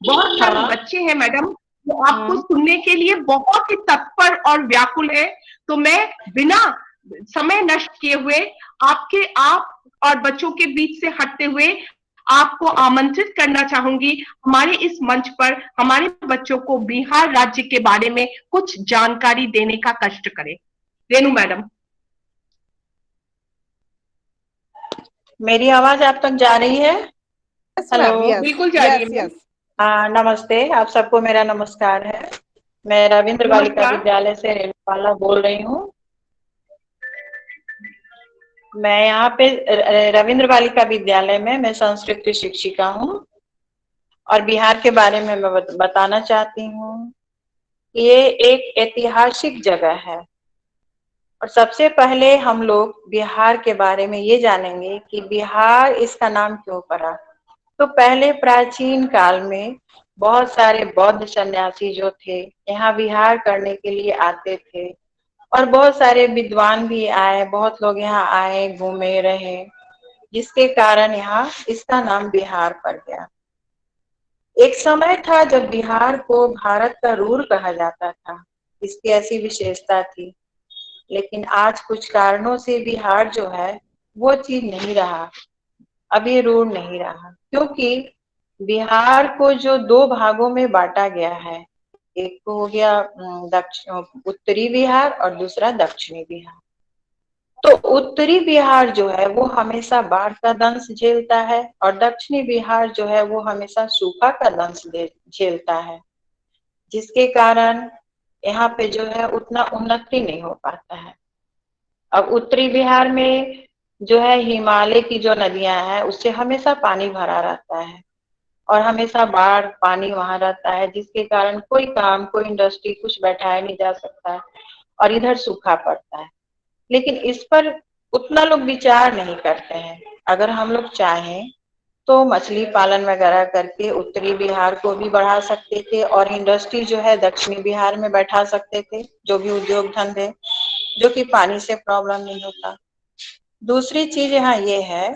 बहुत सारे हाँ। बच्चे हैं मैडम जो आपको हम्म। सुनने के लिए बहुत ही तत्पर और व्याकुल है। तो मैं बिना समय नष्ट किए हुए आप और बच्चों के बीच से हटते हुए आपको आमंत्रित करना चाहूंगी हमारे इस मंच पर हमारे बच्चों को बिहार राज्य के बारे में कुछ जानकारी देने का कष्ट करें। रेनू मैडम। मेरी आवाज आप तक जा रही है? Yes hello. मैम, यस बिल्कुल जा रही है यस मैम। यस। हाँ, नमस्ते, आप सबको मेरा नमस्कार है। मैं रविंद्र बालिका नमस्कार। विद्यालय से रेणुबाला बोल रही हूँ। मैं यहाँ पे रविंद्र बालिका विद्यालय में मैं संस्कृत की शिक्षिका हूँ और बिहार के बारे में मैं बताना चाहती हूँ। ये एक ऐतिहासिक जगह है और सबसे पहले हम लोग बिहार के बारे में ये जानेंगे कि बिहार इसका नाम क्यों पड़ा। तो पहले प्राचीन काल में बहुत सारे बौद्ध सन्यासी जो थे यहाँ विहार करने के लिए आते थे और बहुत सारे विद्वान भी आए, बहुत लोग यहाँ आए, घूमे, रहे, जिसके कारण यहाँ इसका नाम बिहार पड़ गया। एक समय था जब बिहार को भारत का रूर कहा जाता था, इसकी ऐसी विशेषता थी। लेकिन आज कुछ कारणों से बिहार जो है वो चीज नहीं रहा, अब ये रूर नहीं रहा, क्योंकि बिहार को जो दो भागों में बांटा गया है, एक तो हो गया दक्षिण उत्तरी बिहार और दूसरा दक्षिणी बिहार। तो उत्तरी बिहार जो है वो हमेशा बाढ़ का दंश झेलता है और दक्षिणी बिहार जो है वो हमेशा सूखा का दंश झेलता है, जिसके कारण यहाँ पे जो है उतना उन्नति नहीं हो पाता है। अब उत्तरी बिहार में जो है हिमालय की जो नदियां हैं उससे हमेशा पानी भरा रहता है और हमेशा बाढ़ पानी वहां रहता है, जिसके कारण कोई काम, कोई इंडस्ट्री कुछ बैठाया नहीं जा सकता है और इधर सूखा पड़ता है। लेकिन इस पर उतना लोग विचार नहीं करते हैं। अगर हम लोग चाहें तो मछली पालन वगैरह करके उत्तरी बिहार को भी बढ़ा सकते थे और इंडस्ट्री जो है दक्षिणी बिहार में बैठा सकते थे, जो भी उद्योग धंधे, जो कि पानी से प्रॉब्लम नहीं होता। दूसरी चीज यहाँ ये है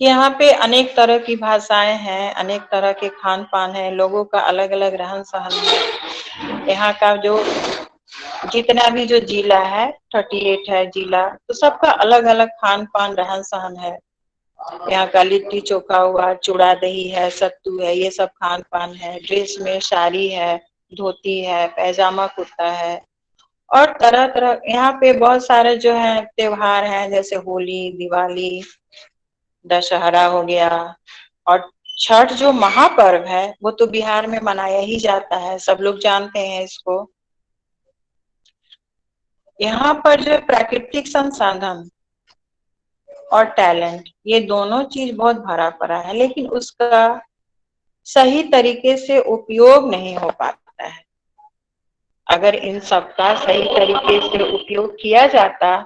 कि यहाँ पे अनेक तरह की भाषाएं हैं, अनेक तरह के खान पान है, लोगों का अलग अलग रहन सहन है। यहाँ का जो जितना भी जो जिला है 38 है जिला, तो सबका अलग अलग खान पान रहन सहन है। यहाँ का लिट्टी चोखा हुआ, चूड़ा दही है, सत्तू है, ये सब खान पान है। ड्रेस में साड़ी है, धोती है, पैजामा कुर्ता है और तरह तरह यहाँ पे बहुत सारे जो है त्योहार हैं, जैसे होली, दिवाली, दशहरा हो गया और छठ जो महापर्व है वो तो बिहार में मनाया ही जाता है, सब लोग जानते हैं इसको। यहाँ पर जो प्राकृतिक संसाधन और टैलेंट, ये दोनों चीज बहुत भरा पड़ा है, लेकिन उसका सही तरीके से उपयोग नहीं हो पाता है। अगर इन सबका सही तरीके से उपयोग किया जाता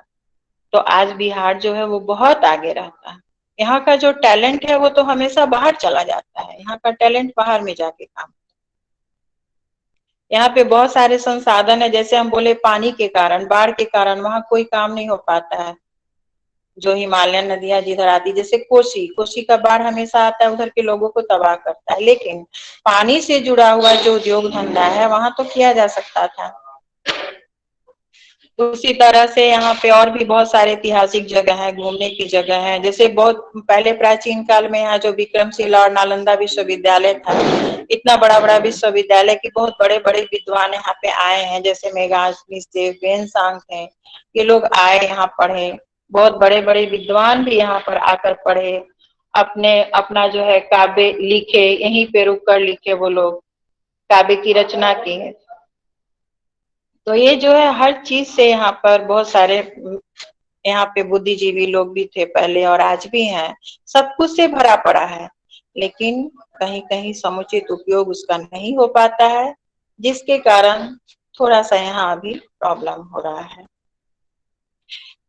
तो आज बिहार जो है वो बहुत आगे रहता। यहाँ का जो टैलेंट है वो तो हमेशा बाहर चला जाता है, यहाँ का टैलेंट बाहर में जाके काम। यहाँ पे बहुत सारे संसाधन है, जैसे हम बोले पानी के कारण, बाढ़ के कारण वहां कोई काम नहीं हो पाता है। जो हिमालयन नदियां जिधर आती, जैसे कोसी, कोसी का बाढ़ हमेशा आता है, उधर के लोगों को तबाह करता है। लेकिन पानी से जुड़ा हुआ जो उद्योग धंधा है वहां तो किया जा सकता था। उसी तरह से यहाँ पे और भी बहुत सारे ऐतिहासिक जगह है, घूमने की जगह है। जैसे बहुत पहले प्राचीन काल में यहाँ जो विक्रमशिला और नालंदा विश्वविद्यालय था, इतना बड़ा बड़ा विश्वविद्यालय की बहुत बड़े बड़े विद्वान यहाँ पे आए हैं, जैसे मेघास्नी से वेनसांग थे, ये लोग आए यहाँ पढ़े। बहुत बड़े बड़े विद्वान भी यहाँ पर आकर पढ़े, अपने अपना जो है काव्य लिखे, यहीं पे रुक कर लिखे, वो लोग काव्य की रचना की है। तो ये जो है हर चीज से यहाँ पर बहुत सारे यहाँ पे बुद्धिजीवी लोग भी थे पहले और आज भी हैं, सब कुछ से भरा पड़ा है, लेकिन कहीं कहीं समुचित उपयोग उसका नहीं हो पाता है, जिसके कारण थोड़ा सा यहाँ अभी प्रॉब्लम हो रहा है।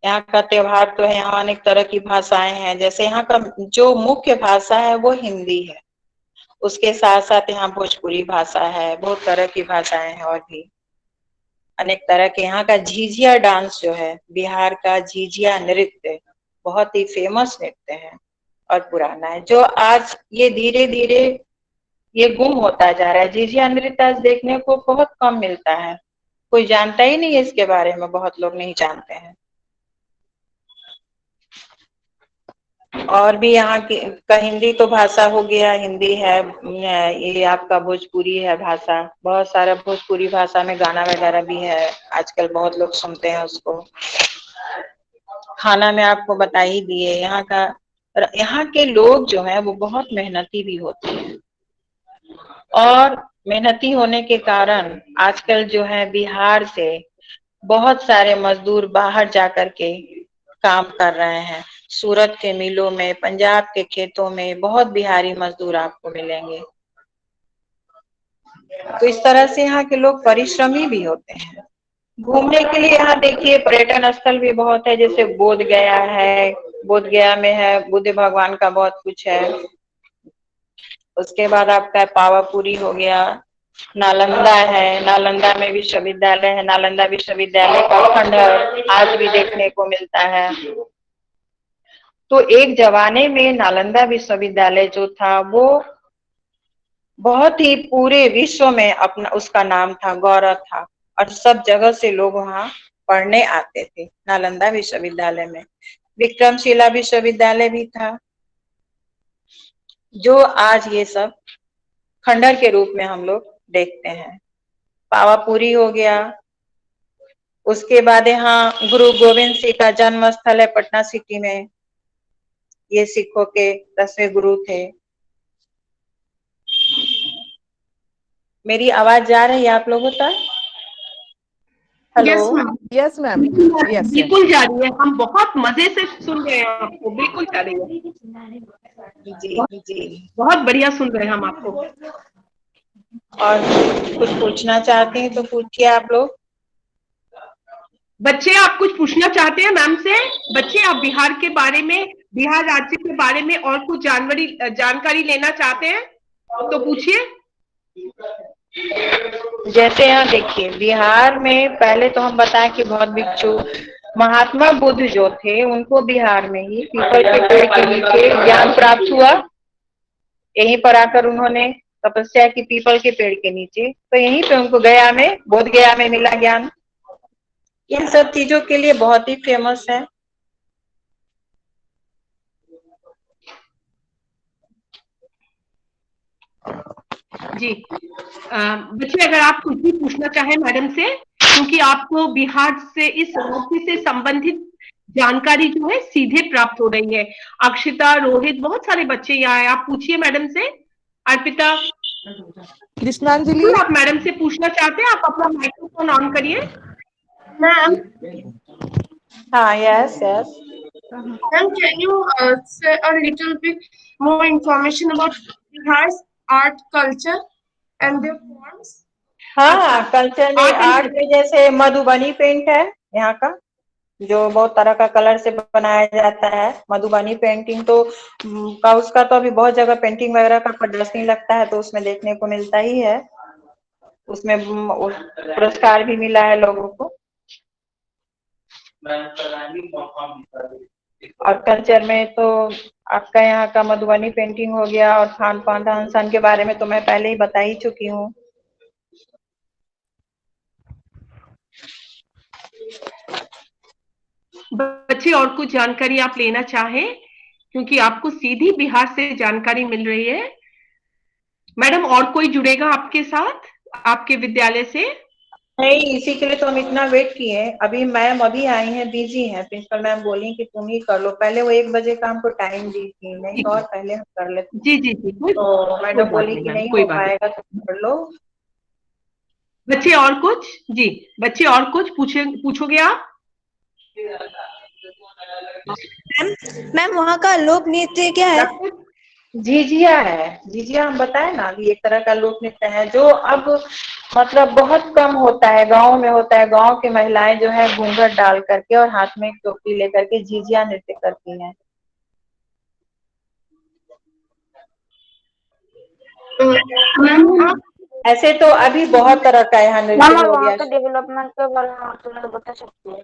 यहाँ का त्योहार तो है, यहाँ अनेक तरह की भाषाएं हैं। जैसे यहाँ का जो मुख्य भाषा है वो हिंदी है, उसके साथ साथ यहाँ भोजपुरी भाषा है, बहुत तरह की भाषाएं हैं और भी अनेक तरह के। यहाँ का झिझिया डांस जो है, बिहार का झिझिया नृत्य बहुत ही फेमस नृत्य है और पुराना है, जो आज ये धीरे धीरे ये गुम होता जा रहा है। झिझिया नृत्य आज देखने को बहुत कम मिलता है, कोई जानता ही नहीं है इसके बारे में, बहुत लोग नहीं जानते हैं। और भी यहाँ की का हिंदी तो भाषा हो गया, हिंदी है, ये आपका भोजपुरी है भाषा, बहुत सारा भोजपुरी भाषा में गाना वगैरह भी है, आजकल बहुत लोग सुनते हैं उसको। खाना में आपको बता ही दिए, यहाँ के लोग जो है वो बहुत मेहनती भी होते हैं, और मेहनती होने के कारण आजकल जो है बिहार से बहुत सारे मजदूर बाहर जाकर के काम कर रहे हैं। सूरत के मिलों में, पंजाब के खेतों में बहुत बिहारी मजदूर आपको मिलेंगे। तो इस तरह से यहाँ के लोग परिश्रमी भी होते हैं। घूमने के लिए यहाँ देखिए पर्यटन स्थल भी बहुत है, जैसे बोध गया है, बोध गया में है बुद्ध भगवान का बहुत कुछ है। उसके बाद आपका पावापुरी हो गया, नालंदा है, नालंदा में विश्वविद्यालय है, नालंदा विश्वविद्यालय का खंडहर आज भी देखने को मिलता है। तो एक जमाने में नालंदा विश्वविद्यालय जो था वो बहुत ही पूरे विश्व में अपना उसका नाम था, गौरव था, और सब जगह से लोग वहाँ पढ़ने आते थे नालंदा विश्वविद्यालय में। विक्रमशिला विश्वविद्यालय भी था, जो आज ये सब खंडहर के रूप में हम लोग देखते हैं। पावापुरी हो गया, उसके बाद यहाँ गुरु गोविंद सिंह का जन्म स्थल है पटना सिटी में, ये सिखों के 10वें गुरु थे। मेरी आवाज जा रही है आप लोगों तक? हेलो? यस मैम, यस बिल्कुल जा रही है, हम बहुत मजे से सुन रहे हैं आपको, बिल्कुल जा रही है जी जी, बहुत बढ़िया सुन रहे हैं हम आपको। और कुछ पूछना चाहते हैं तो पूछिए आप लोग। बच्चे आप कुछ पूछना चाहते हैं मैम से? बच्चे आप बिहार के बारे में, बिहार राज्य के बारे में और कुछ जानकारी लेना चाहते हैं तो पूछिए। जैसे यहाँ देखिए बिहार में पहले तो हम बताएं कि बहुत भिक्षु महात्मा बुद्ध जो थे उनको बिहार में ही पीपल के पेड़ के नीचे ज्ञान प्राप्त हुआ। यहीं पर आकर उन्होंने तपस्या की पीपल के पेड़ के नीचे, तो यहीं पे उनको गया में, बोध गया में मिला ज्ञान। इन सब चीजों के लिए बहुत ही फेमस है। जी बच्चे अगर आप कुछ भी पूछना चाहें मैडम से, क्योंकि आपको बिहार से इस राज्य से संबंधित जानकारी जो है सीधे प्राप्त हो रही है। अक्षिता, रोहित, बहुत सारे बच्चे यहाँ हैं, आप पूछिए मैडम से। अर्पिता, कृष्णांजलि, आप मैडम से पूछना चाहते हैं, आप अपना माइक्रोफोन ऑन करिए। मैम, हाँ, yes yes. Ma'am, can you say a little bit more information about Bihar's art culture and their forms? हाँ, कल्चर में आर्ट में जैसे मधुबनी पेंट है यहाँ का, जो बहुत तरह का कलर से बनाया जाता है। मधुबनी पेंटिंग तो उसका तो अभी बहुत जगह पेंटिंग वगैरह का प्रदर्शनी लगता है, तो उसमें देखने को मिलता ही है। उसमें पुरस्कार भी मिला है लोगों को। और कल्चर में तो आपका यहाँ का मधुबनी पेंटिंग हो गया, और खान पान रहन सहन के बारे में तो मैं पहले ही बता ही चुकी हूँ। बच्चे और कुछ जानकारी आप लेना चाहें, क्योंकि आपको सीधी बिहार से जानकारी मिल रही है। मैडम, और कोई जुड़ेगा आपके साथ आपके विद्यालय से? नहीं, इसी के लिए तो हम इतना वेट किए। अभी मैम अभी आई हैं, बिजी हैं। प्रिंसिपल मैम बोली कि तुम ही कर लो। पहले वो 1 बजे का हमको टाइम दी थी, नहीं तो और पहले हम कर लेते। जी जी जी, तो मैडम बोली कि नहीं हो पाएगा तो कर लो। बच्चे और कुछ? जी बच्चे और कुछ पूछोगे आप? मैम वहाँ का लोक नृत्य क्या है? झिझिया है। झिझिया हम बताए ना, अभी एक तरह का लोक नृत्य है जो अब मतलब बहुत कम होता है, गांव में होता है। गांव की महिलाएं जो है घूंघट डाल करके और हाथ में एक टोपी लेकर के झिझिया नृत्य करती हैं। ऐसे तो अभी बहुत तरह का यहाँ नृत्य हो गया। डेवलपमेंट के बारे में आप थोड़ा बता सकते हैं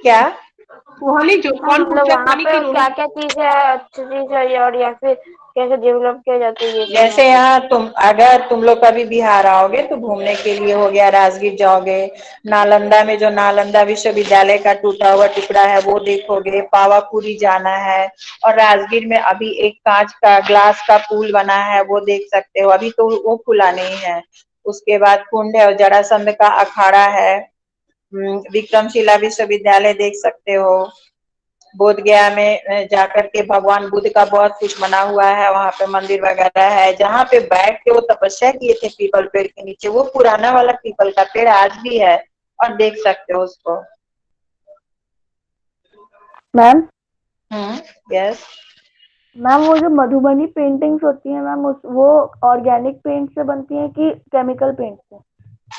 क्या? सुहानी, जो कौन पूछ मतलब रहा है? वहाँ सुहानी पे की रोल। क्या क्या चीज है, अच्छी चीज है, और या फिर कैसे डेवलप किया जाता है ये सब जैसे यहाँ यहाँ अगर तुम लोग कभी बिहार आओगे तो घूमने के लिए हो गया, राजगीर जाओगे, नालंदा में जो नालंदा विश्वविद्यालय का टूटा हुआ टुकड़ा है वो देखोगे, पावापुरी जाना है, और राजगीर में अभी एक कांच का ग्लास का पुल बना है वो देख सकते हो, अभी तो वो खुला नहीं है। उसके बाद कुंड है और जरासंध का अखाड़ा है। विक्रमशिला विश्वविद्यालय देख सकते हो। बोध गया में जाकर के भगवान बुद्ध का बहुत कुछ बना हुआ है, वहां पे मंदिर वगैरह है, जहाँ पे बैठ के वो तपस्या किए थे पीपल पेड़ के नीचे, वो पुराना वाला पीपल का पेड़ आज भी है और देख सकते हो उसको। Ma'am yes. मैम वो जो मधुबनी पेंटिंग्स होती हैं मैम, उस वो ऑर्गेनिक पेंट से बनती हैं कि केमिकल पेंट से?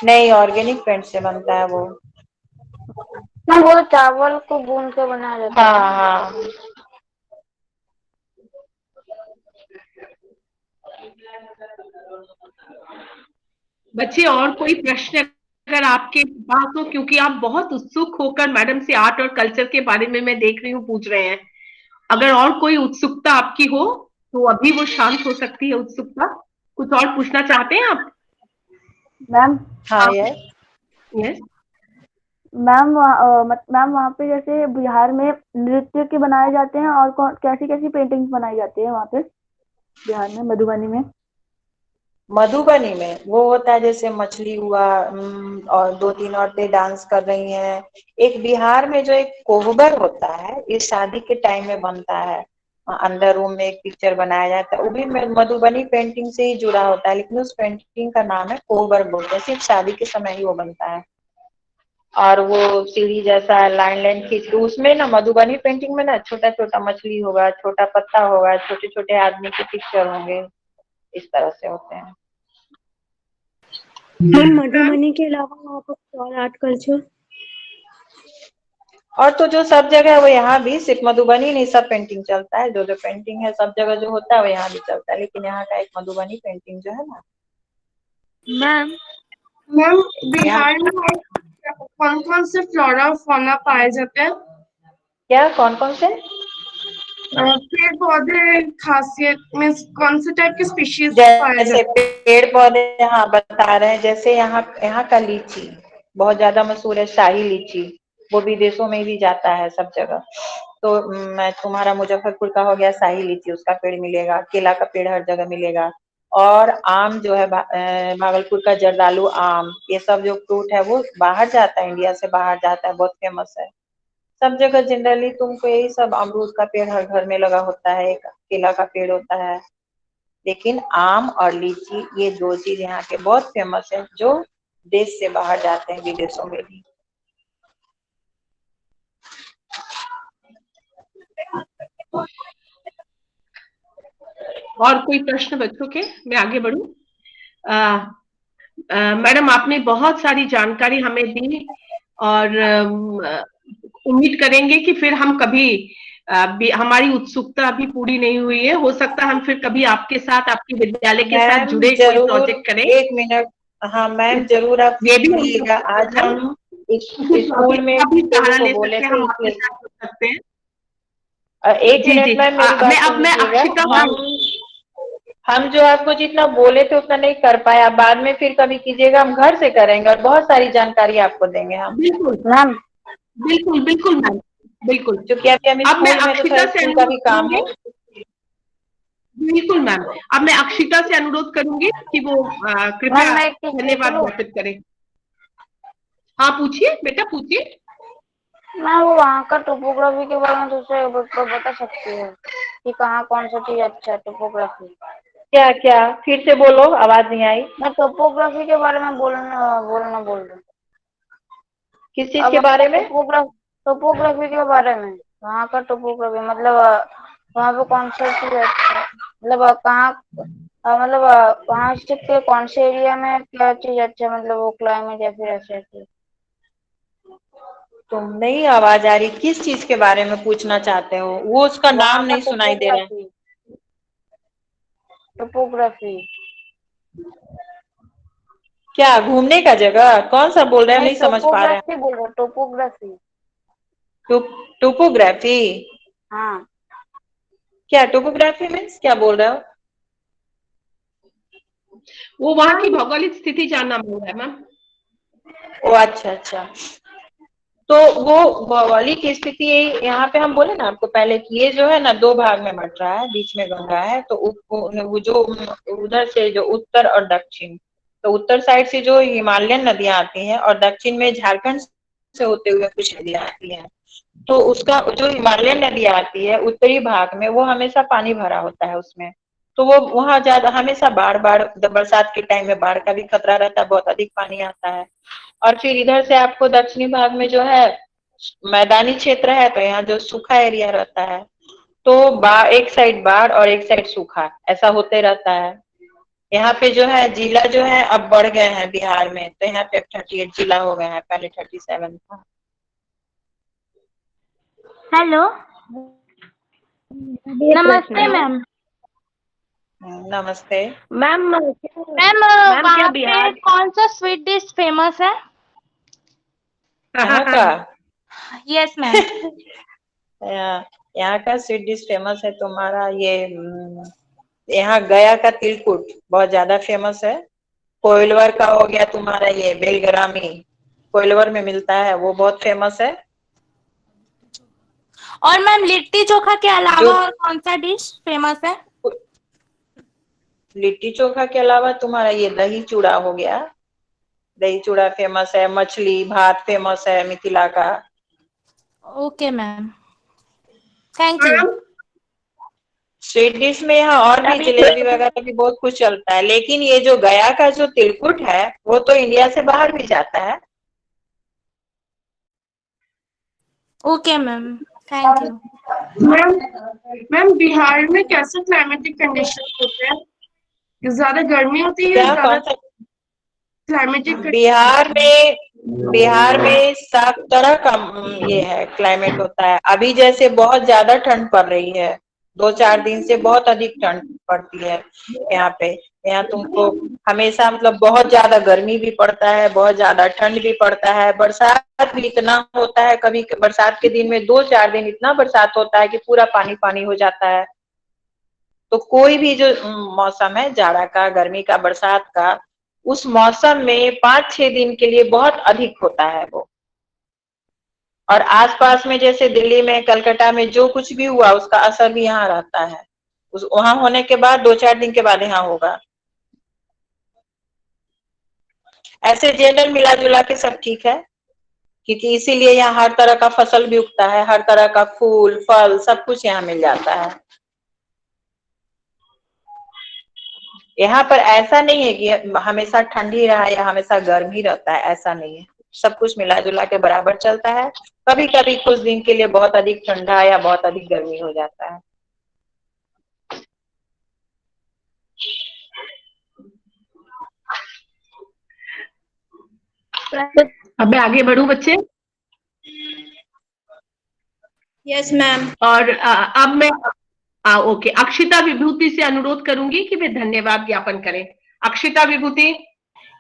नहीं, ऑर्गेनिक पेंट से बनता है वो। मैम वो चावल को भून के बनाया जाता है। हाँ हाँ। बच्चे, और कोई प्रश्न अगर आपके पास हो, क्योंकि आप बहुत उत्सुक होकर मैडम से आर्ट और कल्चर के बारे में मैं देख रही हूँ पूछ रहे हैं। अगर और कोई उत्सुकता आपकी हो तो अभी वो शांत हो सकती है उत्सुकता। कुछ और पूछना चाहते हैं आप? मैम हाँ यस। यस। मैम मैम वहाँ पे जैसे बिहार में नृत्य के बनाए जाते हैं, और कौन कैसी कैसी पेंटिंग्स बनाई जाती है वहाँ पे बिहार में, मधुबनी में? मधुबनी में वो होता है जैसे मछली हुआ, और दो तीन औरतें डांस कर रही हैं। एक बिहार में जो एक कोहबर होता है, ये शादी के टाइम में बनता है, अंदर रूम में एक पिक्चर बनाया जाता है, वो भी मधुबनी पेंटिंग से ही जुड़ा होता है, लेकिन उस पेंटिंग का नाम है कोहबर बोलते हैं, सिर्फ शादी के समय ही वो बनता है। और वो सीढ़ी जैसा लाइन लाइन खींच के, उसमें ना मधुबनी पेंटिंग में ना छोटा छोटा मछली होगा, छोटा पत्ता होगा, छोटे छोटे आदमी के पिक्चर होंगे, इस तरह से होते हैं। मैम मधुबनी के अलावा वहाँ पर और आर्ट कल्चर? और तो जो सब जगह है वो यहाँ भी, सिर्फ मधुबनी नहीं, सब पेंटिंग चलता है, जो जो पेंटिंग है सब जगह जो होता है वो यहाँ भी चलता है, लेकिन यहाँ का एक मधुबनी पेंटिंग जो है ना। मैम मैम बिहार में कौन कौन से फ्लोरा और फौना पाए जाते हैं? क्या कौन कौन से पेड़ पौधे खासियत मीन्स कौन से टाइप के स्पीशीज पाए जैसे जाते पेड़ पौधे, हाँ बता रहे हैं, जैसे यहाँ का लीची बहुत ज्यादा मशहूर है, शाही लीची, वो विदेशों में भी जाता है सब जगह। तो मैं तुम्हारा मुजफ्फरपुर का हो गया शाही लीची, उसका पेड़ मिलेगा, केला का पेड़ हर जगह मिलेगा, और आम जो है भागलपुर का जर्दालू आम, ये सब जो फ्रूट है वो बाहर जाता है, इंडिया से बाहर जाता है, बहुत फेमस है सब जगह। जनरली तुमको यही सब, अमरूद का पेड़ हर घर में लगा होता है, एक केला का पेड़ होता है, लेकिन आम और लीची ये दो चीज यहाँ के बहुत फेमस है, जो देश से बाहर जाते हैं, विदेशों में भी। और कोई प्रश्न बच्चों के? मैं आगे बढ़ूं? मैडम, आपने बहुत सारी जानकारी हमें दी, और उम्मीद करेंगे कि फिर हम कभी हमारी उत्सुकता अभी पूरी नहीं हुई है, हो सकता है हम फिर कभी आपके साथ, आपके विद्यालय के साथ मैम जुड़े कोई जरूर, प्रोजेक्ट करें। एक मिनट, हाँ मैम जरूर आप ये भी मिलिएगा। आज हम स्कूल में भी सहारा को ले बोले सकते हैं, थे हम आपके इसलिए साथ जुड़ सकते हैं। एक जी जी। मिनट मैम मेरी बात सुन मैं लीजिएगा। अक्षिता हम जो आपको जितना बोले थे उतना नहीं कर पाए, आप बाद में फिर कभी कीजिएगा, हम घर से करेंगे और बहुत सारी जानकारी आपको देंगे हम। बिल्कुल मैम बिल्कुल बिल्कुल मैम, बिल्कुल। क्योंकि अभी हम अब मैं स्कूल में तो थोड़ा अक्षिता से स्कूल का अनुरोध भी काम है। करूंगी। बिल्कुल मैम, अब मैं अक्षिता से अनुरोध करूंगी कि वो कृपया मैम मैं एक चीज धन्यवाद पूछूं? ज्ञापित करें। हाँ पूछिए बेटा, पूछिए। मैम वो वहाँ का टोपोग्राफी के बारे में दूसरे को बता सकती है कि कहाँ कौन सा चीज अच्छा है टोपोग्राफी? क्या क्या फिर से बोलो, आवाज नहीं आई। मैं टोपोग्राफी के बारे में बोलना बोलना बोल रही हूँ। किस चीज अब के बारे में? टोपोग्राफी के बारे में, वहाँ का टोपोग्राफी मतलब वहाँ पे कौन सा चीज अच्छा है, मतलब कहाँ मतलब वहाँ स्थित के कौन से एरिया में क्या चीज अच्छा है, मतलब वो क्लाइमेट या फिर ऐसे ऐसे। तुम नहीं आवाज आ रही, किस चीज के बारे में पूछना चाहते हो? वो उसका नाम वहाँ का नहीं सुनाई दे रहा है। टोपोग्राफी क्या घूमने का जगह कौन सा बोल रहे हैं? हम नहीं, नहीं समझ पा रहे हैं। टोपोग्राफी बोल रहे, टोपोग्राफी। टोपोग्राफी? हाँ। क्या टोपोग्राफी मीन्स क्या बोल रहे हो? वो वहां की भौगोलिक स्थिति जानना मांग रहा है मैम। ओ अच्छा अच्छा। तो वो भौगोलिक स्थिति यहाँ पे हम बोले ना आपको पहले कि ये जो है ना 2 भाग में बट रहा है, बीच में गंगा है, तो वो जो उधर से जो उत्तर और दक्षिण, तो उत्तर साइड से जो हिमालयन नदियां आती हैं और दक्षिण में झारखंड से होते हुए कुछ नदियां आती हैं, तो उसका जो हिमालयन नदी आती है उत्तरी भाग में वो हमेशा पानी भरा होता है उसमें, तो वो वहां ज्यादा हमेशा बाढ़ बरसात के टाइम में बाढ़ का भी खतरा रहता है, बहुत अधिक पानी आता है। और फिर इधर से आपको दक्षिणी भाग में जो है मैदानी क्षेत्र है, तो यहाँ जो सूखा एरिया रहता है, तो एक साइड बाढ़ और एक साइड सूखा ऐसा होते रहता है। यहाँ पे जो है जिला जो है अब बढ़ गए हैं बिहार में, तो यहाँ पे 38 जिला हो गए हैं, पहले 37 था। हेलो, नमस्ते मैम। नमस्ते मैम वहाँ पे कौन सा स्वीट डिश फेमस है? यहाँ का? Yes ma'am. यहाँ का स्वीट डिश फेमस है तुम्हारा ये यहाँ गया का तिलकुट बहुत ज्यादा फेमस है। कोइलवर का हो गया तुम्हारा ये बेलग्रामी, कोइलवर में मिलता है, वो बहुत फेमस है। और मैम लिट्टी चोखा के अलावा और कौन सा डिश फेमस है? लिट्टी चोखा के अलावा तुम्हारा ये दही चूड़ा हो गया, दही चूड़ा फेमस है। मछली भात फेमस है मिथिला का। Okay ma'am, thank you. Sweet dish में यहाँ और भी जलेबी वगैरह भी बहुत कुछ चलता है, लेकिन ये जो गया का जो तिलकुट है वो तो इंडिया से बाहर भी जाता है। Okay ma'am, thank you. Ma'am Bihar में कैसे क्लाइमेटिक कंडीशन होते हैं? ज्यादा गर्मी होती है या क्या ज्यादा कौन सा? क्लाइमेटिक? बिहार में सब तरह का ये है क्लाइमेट होता है। अभी जैसे बहुत ज्यादा ठंड पड़ रही है, 2-4 दिन से बहुत अधिक ठंड पड़ती है यहाँ पे। यहाँ तुमको हमेशा मतलब बहुत ज्यादा गर्मी भी पड़ता है, बहुत ज्यादा ठंड भी पड़ता है, बरसात भी इतना होता है, कभी बरसात के दिन में 2-4 दिन इतना बरसात होता है कि पूरा पानी पानी हो जाता है। तो कोई भी जो मौसम है, जाड़ा का, गर्मी का, बरसात का, उस मौसम में 5-6 दिन के लिए बहुत अधिक होता है वो। और आसपास में जैसे दिल्ली में, कलकत्ता में जो कुछ भी हुआ उसका असर भी यहाँ रहता है, उस वहां होने के बाद 2-4 दिन के बाद यहाँ होगा। ऐसे जनरल मिला जुला के सब ठीक है, क्योंकि इसीलिए यहाँ हर तरह का फसल भी उगता है, हर तरह का फूल फल सब कुछ यहाँ मिल जाता है। यहाँ पर ऐसा नहीं है कि हमेशा ठंडी रहा या हमेशा गर्म ही रहता है, ऐसा नहीं है। सब कुछ मिला जुला के बराबर चलता है। कभी कभी कुछ दिन के लिए बहुत अधिक ठंडा या बहुत अधिक गर्मी हो जाता है। अब मैं आगे बढ़ूं बच्चे? Yes ma'am. और अब मैं ओके, अक्षिता विभूति से अनुरोध करूंगी कि वे धन्यवाद ज्ञापन करें। अक्षिता विभूति।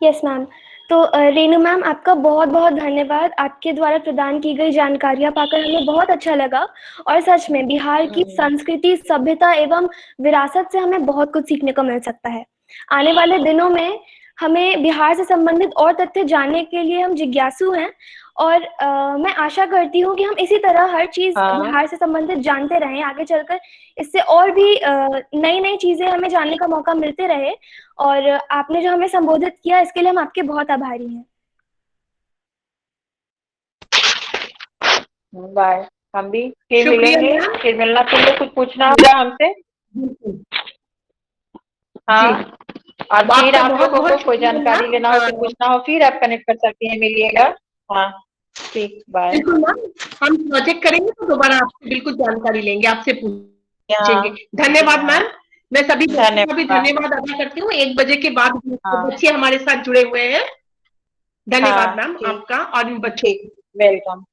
Yes ma'am. तो रेनू मैम, आपका बहुत बहुत धन्यवाद। आपके द्वारा प्रदान की गई जानकारियां पाकर हमें बहुत अच्छा लगा, और सच में बिहार की संस्कृति, सभ्यता एवं विरासत से हमें बहुत कुछ सीखने को मिल सकता है। आने वाले दिनों में हमें बिहार से संबंधित और तथ्य जानने के लिए हम जिज्ञासु हैं, और मैं आशा करती हूँ कि हम इसी तरह हर चीज बिहार से संबंधित जानते रहें आगे चलकर। इससे और भी नई नई चीजें हमें जानने का मौका मिलते रहे, और आपने जो हमें संबोधित किया इसके लिए हम आपके बहुत आभारी हैं। बाय। हम भी फिर मिलेंगे, फिर मिलना। तुमको कुछ पूछना होगा हमसे? हाँ, और फिर आप लोगों को कोई जानकारी लेना हो, पूछना हो, फिर आप कनेक्ट कर सकते हैं, मिलिएगा। हाँ ठीक, बाय। हम प्रोजेक्ट करेंगे तो दोबारा आपसे बिल्कुल जानकारी लेंगे, आपसे पूछेंगे। धन्यवाद मैम। मैं सभी को भी धन्यवाद अदा करती हूँ। 1 बजे के बाद बच्चे हमारे साथ जुड़े हुए हैं। धन्यवाद मैम आपका और इन बच्चों। वेलकम।